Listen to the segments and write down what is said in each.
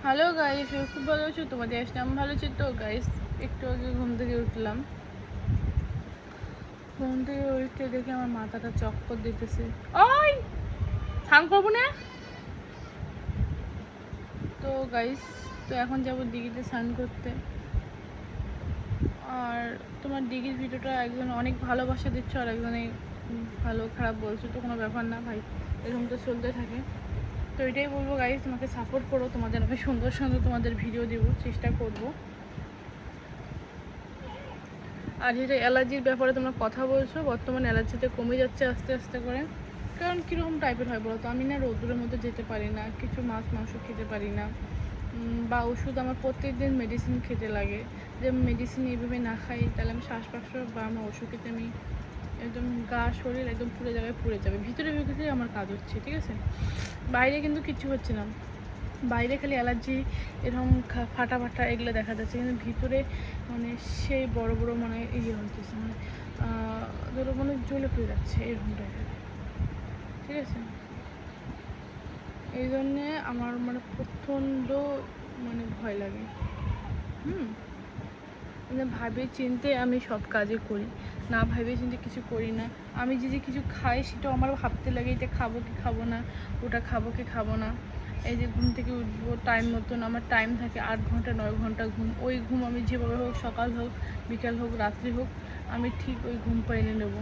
Hello guys, খুব ভালো আছো? তোমাদের আসলে আমি ভালো আছি তো গাইস। একটু আগে ঘুম থেকে উঠলাম। ঘুম থেকে উঠে দেখে আমার মাথাটা চক্কর দিতেছে। ওই স্নান করবো না তো গাইস। তো এখন যাবো দিঘিতে স্নান করতে। আর তোমার দিঘির ভিডিওটা একজন অনেক ভালোবাসা দিচ্ছ, আর একজনে ভালো খারাপ বলছো, তো কোনো ব্যাপার না ভাই, এরকম তো চলতে থাকে। তো এটাই বলবো গাইস, তোমাকে সাপোর্ট করো, তোমাদের আমি সুন্দর সুন্দর তোমাদের ভিডিও দেবো, চেষ্টা করবো। আর যেটা অ্যালার্জির ব্যাপারে তোমরা কথা বলছো, বর্তমানে অ্যালার্জিটা কমে যাচ্ছে আস্তে আস্তে করে। কারণ কীরকম টাইপের হয় বলো তো, আমি না রোদ্দুরের মধ্যে যেতে পারি না, কিছু মাছ মাংস খেতে পারি না, বা ওষুধ আমার প্রত্যেক দিন মেডিসিন খেতে লাগে। যে মেডিসিন এইভাবে না খাই তাহলে আমি শ্বাসকষ্ট বা আমার ওষুধ খেতে আমি একদম গা শরীর একদম পুরো জায়গায় পুড়ে যাবে। ভিতরে ভিতরে আমার কাজ হচ্ছে, ঠিক আছে, বাইরে কিন্তু কিছু হচ্ছে না। বাইরে খালি অ্যালার্জি এরকম ফাটা ফাটা এগুলো দেখা যাচ্ছে, কিন্তু ভিতরে মানে সেই বড় বড় মানে ইয়ে হচ্ছে, মানে ধরো মানে জ্বলে পড়ে যাচ্ছে এরকম টাইপের, ঠিক আছে। এই জন্যে আমার মানে প্রচণ্ড মানে ভয় লাগে। মানে ভাবে চিনতে আমি সব কাজে করি, না ভাবে চিনতে কিছু করি না। আমি যে কিছু খাই সেটাও আমার ভাবতে লাগে, এটা খাবো কি খাবো না, ওটা খাবো কি খাবো না। এই যে ঘুম থেকে উঠবো টাইম মতন, আমার টাইম থাকে 8 ঘন্টা 9 ঘন্টা ঘুম। ওই ঘুম আমি যেভাবে হোক, সকাল হোক বিকাল হোক রাত্রি হোক, আমি ঠিক ওই ঘুমটা এনে নেবো।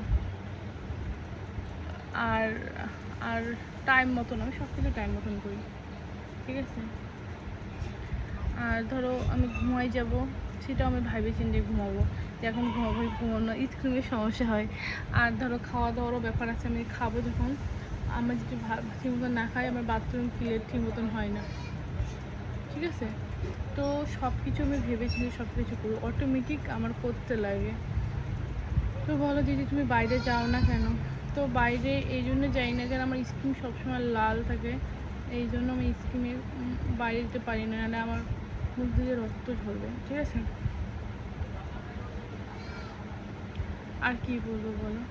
আর আর টাইম মতন আমি সব কিছু টাইম মতন করি, ঠিক আছে। আর ধরো আমি ঘুমাই যাব, সেটাও আমি ভাবি চিন্তে ঘুমাবো, যে এখন ঘুমাবো ঘুমানো, স্ক্রিনের সমস্যা হয়। আর ধরো খাওয়া দাওয়ারও ব্যাপার আছে, আমি খাবো যখন আমার যদি ঠিক মতন না খাই, আমার বাথরুম ক্লিয়ার ঠিক মতন হয় না, ঠিক আছে। তো সব কিছু আমি ভেবে চিন্তে সব কিছু করি, অটোমেটিক আমার করতে লাগে। তো বলো দিদি তুমি বাইরে যাও না কেন? তো বাইরে এই জন্য যাই না কারণ আমার স্কিন সবসময় লাল থাকে, এই জন্য আমি স্কিনের বাইরে যেতে পারি না, নাহলে আমার মুখ দিয়ে রক্ত ঝরবে, ঠিক আছে। আর কি বলবো বলো,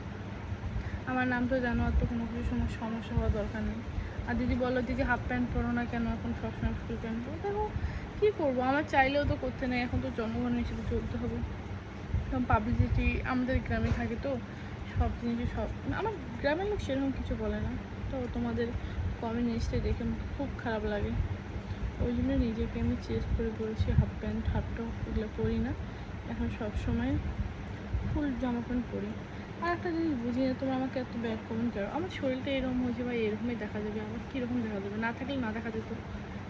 আমার নাম তো জানো, আর তো কোনো কিছু সমস্যা হওয়ার দরকার নেই। আর দিদি বলো দিদি হাফ প্যান্ট পরো না কেন এখন, সবসময় ফুল প্যান্ট পরো? দেখো কী করবো, আমার চাইলেও তো করতে নেই, এখন তো জনগণের হিসেবে চলতে হবে। কারণ পাবলিসিটি, আমাদের গ্রামে থাকে তো সব জিনিসই সব, আমার গ্রামের লোক সেরকম কিছু বলে না। তো তোমাদের কমেন্ট জিনিসটা দেখে খুব খারাপ লাগে, ওই জন্য নিজেকে আমি চেঞ্জ করে বলছি হাফ প্যান্ট হাফ টপ এগুলো পরি না, এখন সব সময় ফুল জামা প্যান্ট পরি। আর একটা জিনিস বুঝি না, তোমরা আমাকে এত ব্যাড কমেন্ট করো, আমার শরীরটা এরকম হয়েছে বা এরকমই দেখা যাবে, আমার কীরকম দেখা যাবে, না থাকলে না দেখা যেত।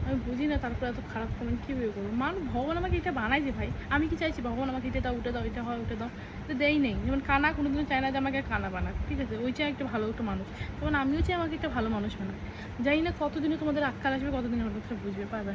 আমি বুঝি না তারপরে এত খারাপ কমেন্ট কীভাবে করবো। মানুষ, ভগবান আমাকে এটা বানাই যে ভাই, আমি কি চাইছি ভগবান আমাকে এটা দাও উঠে দাও, এটা হয় উঠে দাও, তো দেই নেই। যেমন কানা কোনোদিনও চায় না যে আমাকে কানা বানাক, ঠিক আছে, ওই চাই একটা ভালো একটা মানুষ, তখন আমিও চাই আমাকে একটা ভালো মানুষ বানাক। জানি না কতদিনে তোমাদের আক্কাল আসবে, কতদিনে আমার কথা বুঝবে পাবে।